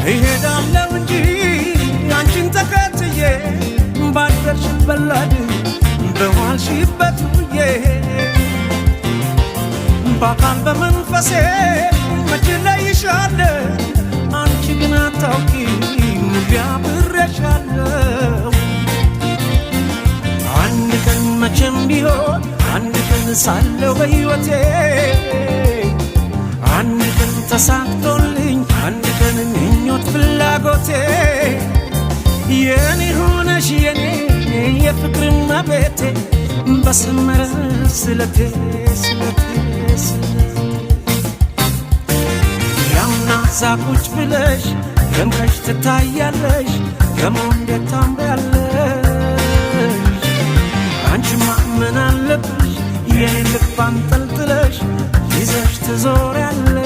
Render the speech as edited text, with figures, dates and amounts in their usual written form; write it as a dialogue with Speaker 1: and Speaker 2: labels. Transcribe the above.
Speaker 1: ይሄዳለው እንጂ አንቺን ተከትዬ ባደርሽበት ላድ በዋልሽበት ውዬ በአካል በመንፈሴ መች እለይሻለሁ አንቺ ግን አታውቂም አብሬሻለሁ አንድ ቀን መቼም ቢሆን አንድ ቀን ሳለሁ በሕይወቴ አንድ ቀን ተሳክቶልኝ አንድ ቀን ምኞት ፍላጎቴ የኔ ሆነሽ የኔ የፍቅር እመቤቴ በሰመረ ስለቴ ስለቴ ያውና ዛቁጭ ብለሽ ደምቀሽ ትታያለሽ ከመንገድ ታምሪያለሽ አንቺማ ምን አለብሽ የኔ ልብ አንጠልጥለሽ ይዘሽ ትዞሪያለሽ